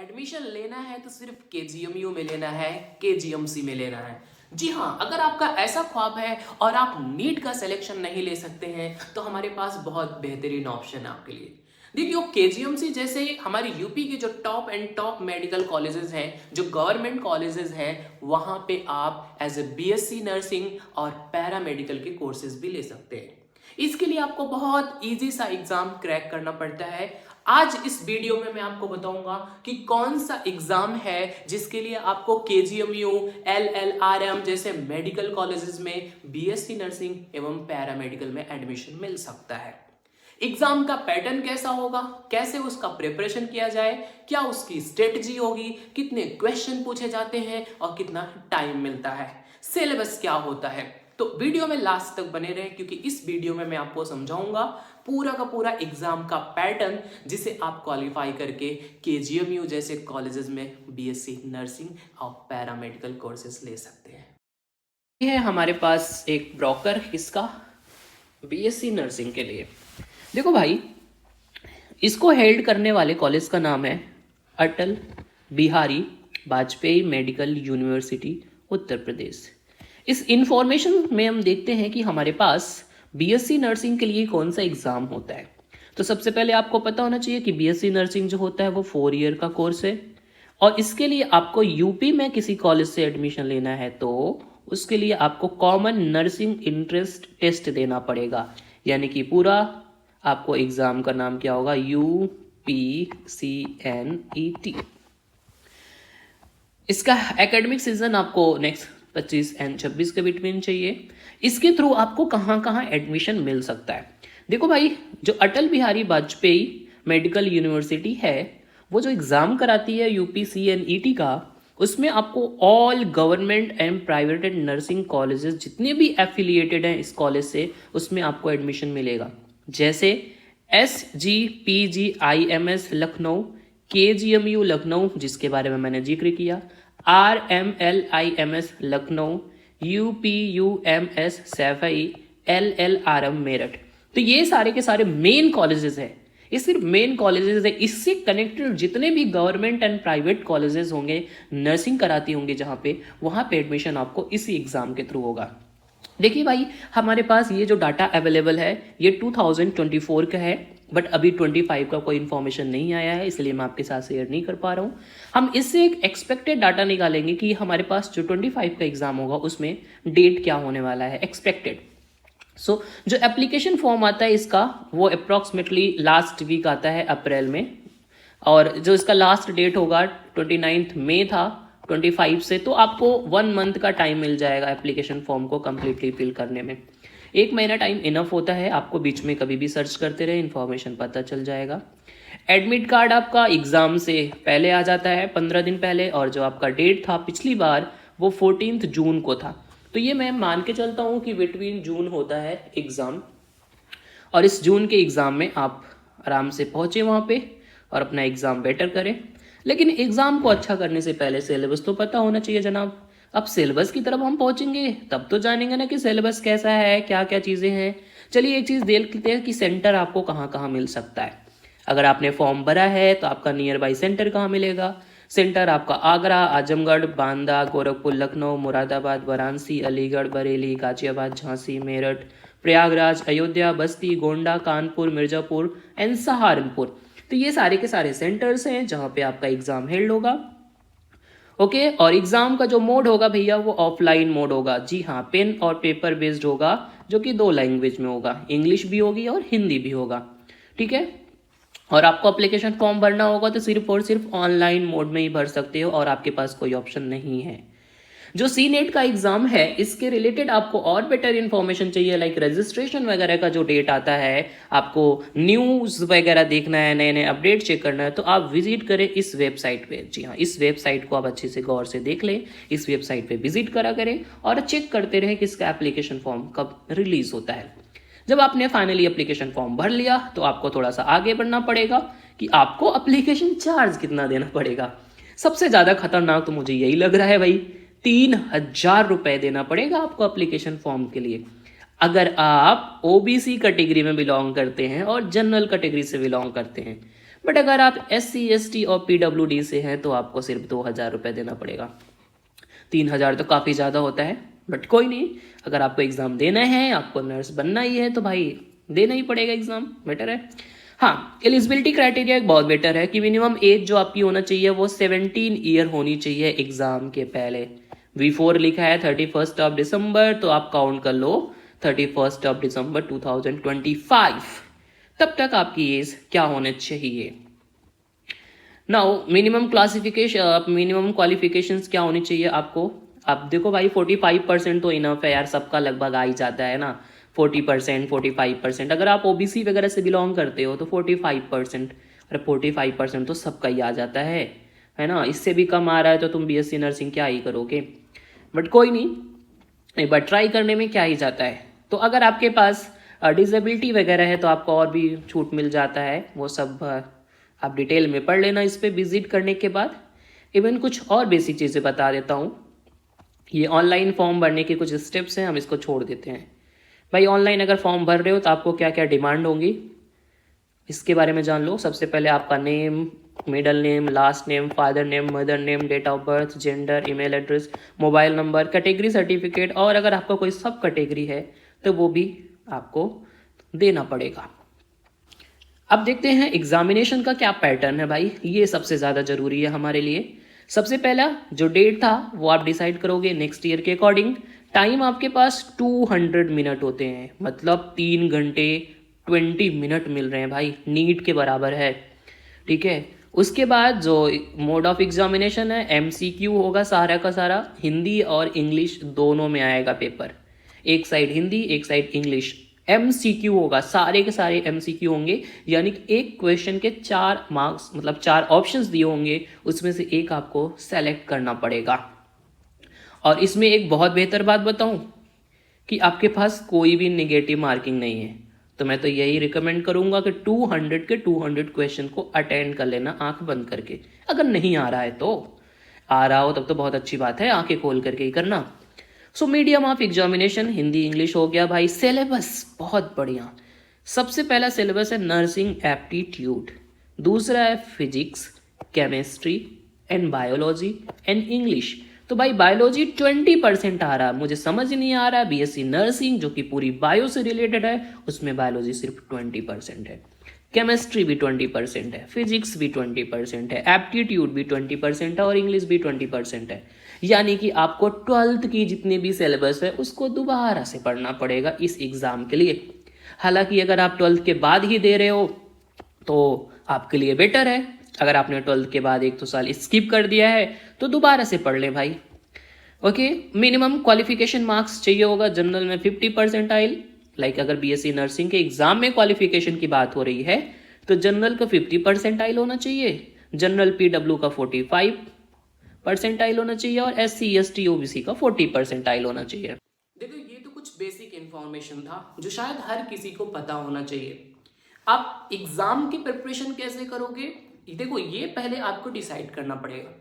Admission लेना है तो सिर्फ केजीएमयू में लेना है, केजीएमसी में लेना है। जी हाँ, अगर आपका ऐसा ख्वाब है और आप नीट का सिलेक्शन नहीं ले सकते हैं तो हमारे पास बहुत बेहतरीन ऑप्शन है आपके लिए। देखिए, केजीएमसी जैसे हमारी यूपी के जो top and top medical colleges हैं, जो गवर्नमेंट कॉलेजेस हैं, वहां पे आप एज ए बीएससी नर्सिंग और पैरामेडिकल के कोर्सेज भी ले सकते हैं। इसके लिए आपको बहुत इजी सा एग्जाम क्रैक करना पड़ता है। आज इस वीडियो में मैं आपको बताऊंगा कि कौन सा एग्जाम है जिसके लिए आपको केजीएमयू, एलएलआरएम जैसे मेडिकल कॉलेजेस में बीएससी नर्सिंग एवं पैरामेडिकल में एडमिशन मिल सकता है। एग्जाम का पैटर्न कैसा होगा, कैसे उसका प्रिपरेशन किया जाए, क्या उसकी स्ट्रेटजी होगी, कितने क्वेश्चन पूछे जाते हैं और कितना टाइम मिलता है, सिलेबस क्या होता है। तो वीडियो में लास्ट तक बने रहे क्योंकि इस वीडियो में मैं आपको समझाऊंगा पूरा का पूरा एग्जाम का पैटर्न जिसे आप क्वालिफाई करके केजीएमयू जैसे कॉलेजेस में बीएससी नर्सिंग और पैरामेडिकल कोर्सेज ले सकते हैं। ये है हमारे पास एक ब्रोकर इसका बीएससी नर्सिंग के लिए। देखो भाई, इसको हेल्ड करने वाले कॉलेज का नाम है अटल बिहारी वाजपेयी मेडिकल यूनिवर्सिटी, उत्तर प्रदेश। इस इंफॉर्मेशन में हम देखते हैं कि हमारे पास बीएससी नर्सिंग के लिए कौन सा एग्जाम होता है। तो सबसे पहले आपको पता होना चाहिए कि बीएससी नर्सिंग जो होता है वो 4 ईयर का कोर्स है और इसके लिए आपको यूपी में किसी कॉलेज से एडमिशन लेना है तो उसके लिए आपको कॉमन नर्सिंग इंट्रेंस टेस्ट देना पड़ेगा। यानी कि पूरा आपको एग्जाम का नाम क्या होगा, UPCNET। इसका एकेडमिक सीजन आपको नेक्स्ट 25 एंड 26 के बिटवीन चाहिए। इसके थ्रू आपको कहाँ कहाँ एडमिशन मिल सकता है। देखो भाई, जो अटल बिहारी वाजपेयी मेडिकल यूनिवर्सिटी है वो जो एग्जाम कराती है UPCNET का, उसमें आपको all government and private nursing colleges जितने भी एफिलिएटेड हैं इस कॉलेज से, उसमें आपको एडमिशन मिलेगा। जैसे SGPGIMS लखनऊ, KGMU लखनऊ जिसके बारे में मैंने जिक्र किया, RMLIMS Lucknow, UPUMS Saifai, LLRM Meerut. तो ये सारे के सारे मेन कॉलेजेस हैं। ये सिर्फ मेन कॉलेजेस है। इससे कनेक्टेड जितने भी गवर्नमेंट एंड प्राइवेट कॉलेजेस होंगे, नर्सिंग कराती होंगे जहाँ पे, वहाँ पे एडमिशन आपको इसी एग्जाम के थ्रू होगा। देखिए भाई, हमारे पास ये जो डाटा अवेलेबल है ये 2024 का है, बट अभी 25 का कोई इन्फॉर्मेशन नहीं आया है, इसलिए मैं आपके साथ शेयर नहीं कर पा रहा हूँ। हम इससे एक एक्सपेक्टेड डाटा निकालेंगे कि हमारे पास जो 25 का एग्जाम होगा उसमें डेट क्या होने वाला है एक्सपेक्टेड। सो जो एप्लीकेशन फॉर्म आता है इसका वो अप्रॉक्सीमेटली लास्ट वीक आता है अप्रैल में, और जो इसका लास्ट डेट होगा 29 मई था 25 से, तो आपको 1 मंथ का टाइम मिल जाएगा एप्लीकेशन फॉर्म को कम्प्लीटली फिल करने में। 1 महीना टाइम इनफ होता है, आपको बीच में कभी भी सर्च करते रहे, इन्फॉर्मेशन पता चल जाएगा। एडमिट कार्ड आपका एग्जाम से पहले आ जाता है 15 दिन पहले, और जो आपका डेट था पिछली बार वो 14 जून को था। तो ये मैं मान के चलता हूँ कि बिटवीन जून होता है एग्ज़ाम, और इस जून के एग्ज़ाम में आप आराम से पहुँचे वहाँ पे और अपना एग्ज़ाम बेटर करें। लेकिन एग्ज़ाम को अच्छा करने से पहले सिलेबस तो पता होना चाहिए जनाब। अब सिलेबस की तरफ हम पहुँचेंगे तब तो जानेंगे ना कि सिलेबस कैसा है, क्या क्या चीज़ें हैं। चलिए एक चीज़ देख लेते हैं कि सेंटर आपको कहाँ कहाँ मिल सकता है। अगर आपने फॉर्म भरा है तो आपका नियर बाई सेंटर कहाँ मिलेगा। सेंटर आपका आगरा, आजमगढ़, बांदा, गोरखपुर, लखनऊ, मुरादाबाद, वाराणसी, अलीगढ़, बरेली, गाजियाबाद, झांसी, मेरठ, प्रयागराज, अयोध्या, बस्ती, गोंडा, कानपुर, मिर्जापुर एंड सहारनपुर। तो ये सारे के सारे सेंटर्स हैं जहाँ पे आपका एग्जाम हेल्ड होगा। ओके, और एग्जाम का जो मोड होगा भैया वो ऑफलाइन मोड होगा। जी हाँ, पेन और पेपर बेस्ड होगा, जो कि 2 लैंग्वेज में होगा, इंग्लिश भी होगी और हिंदी भी होगा। ठीक है, और आपको एप्लीकेशन फॉर्म भरना होगा तो सिर्फ और सिर्फ ऑनलाइन मोड में ही भर सकते हो और आपके पास कोई ऑप्शन नहीं है। जो CNET का एग्जाम है इसके रिलेटेड आपको और बेटर इन्फॉर्मेशन चाहिए, लाइक रजिस्ट्रेशन वगैरह का जो डेट आता है, आपको न्यूज़ वगैरह देखना है, नए नए अपडेट चेक करना है, तो आप विजिट करें इस वेबसाइट पे। जी हाँ, इस वेबसाइट को आप अच्छे से गौर से देख लें, इस वेबसाइट पे विजिट करा करें और चेक करते रहें कि इसका एप्लीकेशन फॉर्म कब रिलीज होता है। जब आपने फाइनली एप्लीकेशन फॉर्म भर लिया तो आपको थोड़ा सा आगे बढ़ना पड़ेगा कि आपको एप्लीकेशन चार्ज कितना देना पड़ेगा। सबसे ज़्यादा खतरनाक तो मुझे यही लग रहा है भाई, 3000 रुपये देना पड़ेगा आपको एप्लीकेशन फॉर्म के लिए। अगर आप OBC कैटेगरी में बिलोंग करते हैं और जनरल कैटेगरी से बिलोंग करते हैं, बट अगर आप SC ST और PWD से हैं तो आपको सिर्फ 2,000 रुपये देना पड़ेगा। 3,000 तो काफ़ी ज़्यादा होता है, बट कोई नहीं, अगर आपको एग्ज़ाम देना है, आपको नर्स बनना ही है तो भाई देना ही पड़ेगा एग्ज़ाम, बेटर है। हाँ, एलिजिबिलिटी क्राइटेरिया एक बहुत बेटर है कि मिनिमम एज जो आपकी होना चाहिए वो 17 ईयर होनी चाहिए एग्ज़ाम के पहले। V4 लिखा है 31 दिसंबर, तो आप काउंट कर लो 31 दिसंबर 2025, तब तक आपकी एज क्या होना चाहिए। नाउ मिनिमम क्वालिफिकेशंस क्या होनी चाहिए आपको। आप देखो भाई 45% तो इनफ है यार, सबका लगभग आ ही जाता है ना, 40% 45%। अगर आप OBC वगैरह से बिलोंग करते हो तो 45%, अरे 45% तो सबका ही आ जाता है ना। इससे भी कम आ रहा है तो तुम BSc नर्सिंग क्या ही करोगे, बट कोई नहीं, एक बार ट्राई करने में क्या ही जाता है। तो अगर आपके पास डिसेबिलिटी वगैरह है तो आपको और भी छूट मिल जाता है, वो सब आप डिटेल में पढ़ लेना इस पर विजिट करने के बाद। इवन कुछ और बेसिक चीज़ें बता देता हूँ। ये ऑनलाइन फॉर्म भरने के कुछ स्टेप्स हैं, हम इसको छोड़ देते हैं। भाई ऑनलाइन अगर फॉर्म भर रहे हो तो आपको क्या क्या डिमांड होंगी इसके बारे में जान लो। सबसे पहले आपका name, middle name, last name, father name, mother name, date of birth, gender, email address, mobile number, category certificate, और अगर आपका कोई सब कैटेगरी है तो वो भी आपको देना पड़ेगा। अब देखते हैं एग्जामिनेशन का क्या पैटर्न है भाई, ये सबसे ज़्यादा ज़रूरी है हमारे लिए। सबसे पहला जो डेट था वो आप डिसाइड करोगे नेक्स्ट ईयर के अकॉर्डिंग। टाइम आपके पास 200 मिनट होते हैं, मतलब 3 घंटे 20 मिनट मिल रहे हैं भाई, नीट के बराबर है, ठीक है। उसके बाद जो मोड ऑफ एग्जामिनेशन है, MCQ होगा सारा का सारा, हिंदी और इंग्लिश दोनों में आएगा पेपर, एक साइड हिंदी एक साइड इंग्लिश। MCQ होगा, सारे के सारे MCQ होंगे, यानी कि एक क्वेश्चन के 4 मार्क्स, मतलब 4 ऑप्शंस दिए होंगे, उसमें से एक आपको सेलेक्ट करना पड़ेगा। और इसमें एक बहुत बेहतर बात बताऊं कि आपके पास कोई भी नेगेटिव मार्किंग नहीं है, तो मैं तो यही रिकमेंड करूंगा कि 200 के 200 क्वेश्चन को अटेंड कर लेना आंख बंद करके। अगर नहीं आ रहा है तो, आ रहा हो तब तो बहुत अच्छी बात है, आंखें खोल करके ही करना। So medium of examination Hindi English हो गया भाई। सिलेबस बहुत बढ़िया, सबसे पहला सिलेबस है नर्सिंग एप्टीट्यूड, दूसरा है physics, chemistry and biology and English. तो भाई बायोलॉजी 20% आ रहा है, मुझे समझ नहीं आ रहा है, BSc नर्सिंग जो कि पूरी बायो से रिलेटेड है उसमें बायोलॉजी सिर्फ 20% है, केमिस्ट्री भी 20% है, फिजिक्स भी 20% है, एप्टीट्यूड भी 20% है और इंग्लिश भी 20% है। यानी कि आपको 12th की जितनी भी सिलेबस है उसको दोबारा से पढ़ना पड़ेगा इस एग्ज़ाम के लिए। हालांकि अगर आप 12th के बाद ही दे रहे हो तो आपके लिए बेटर है, अगर आपने 12th के बाद 1-2 साल स्किप कर दिया है तो दोबारा से पढ़ लें भाई। ओके, मिनिमम क्वालिफिकेशन मार्क्स चाहिए होगा जनरल में 50%। लाइक अगर BSc नर्सिंग के एग्जाम में क्वालिफिकेशन की बात हो रही है तो जनरल का 50% होना चाहिए, जनरल PW का 45% होना चाहिए और SC ST OBC का 40% होना चाहिए। देखो ये तो कुछ बेसिक इंफॉर्मेशन था जो शायद हर किसी को पता होना चाहिए। आप एग्जाम की प्रिपरेशन कैसे करोगे, देखो ये पहले आपको डिसाइड करना पड़ेगा।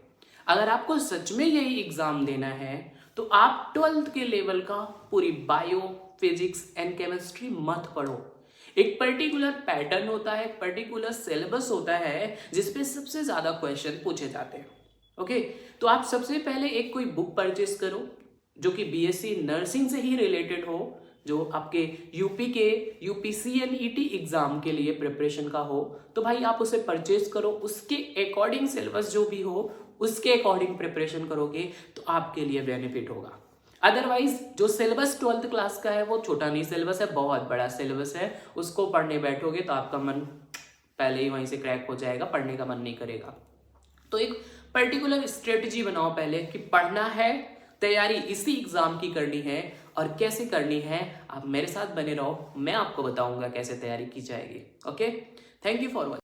अगर आपको सच में यही एग्जाम देना है तो आप 12th के लेवल का पूरी बायो, फिजिक्स एंड केमिस्ट्री मत पढ़ो। एक पर्टिकुलर पैटर्न होता है, एक पर्टिकुलर सिलेबस होता है जिसपे सबसे ज्यादा क्वेश्चन पूछे जाते हैं। ओके, तो आप सबसे पहले एक कोई बुक परचेस करो जो कि BSc नर्सिंग से ही रिलेटेड हो, जो आपके यूपी के UPCNET एग्जाम के लिए प्रिपरेशन का हो, तो भाई आप उसे परचेज करो, उसके अकॉर्डिंग सिलेबस जो भी हो उसके अकॉर्डिंग प्रिपरेशन करोगे तो आपके लिए बेनिफिट होगा। अदरवाइज जो सिलेबस 12th क्लास का है वो छोटा नहीं सिलेबस है, बहुत बड़ा सिलेबस है, उसको पढ़ने बैठोगे तो आपका मन पहले ही वहीं से क्रैक हो जाएगा, पढ़ने का मन नहीं करेगा। तो एक पर्टिकुलर स्ट्रेटजी बनाओ पहले कि पढ़ना है, तैयारी इसी एग्जाम की करनी है, और कैसे करनी है आप मेरे साथ बने रहो, मैं आपको बताऊंगा कैसे तैयारी की जाएगी। Okay, thank you for watching.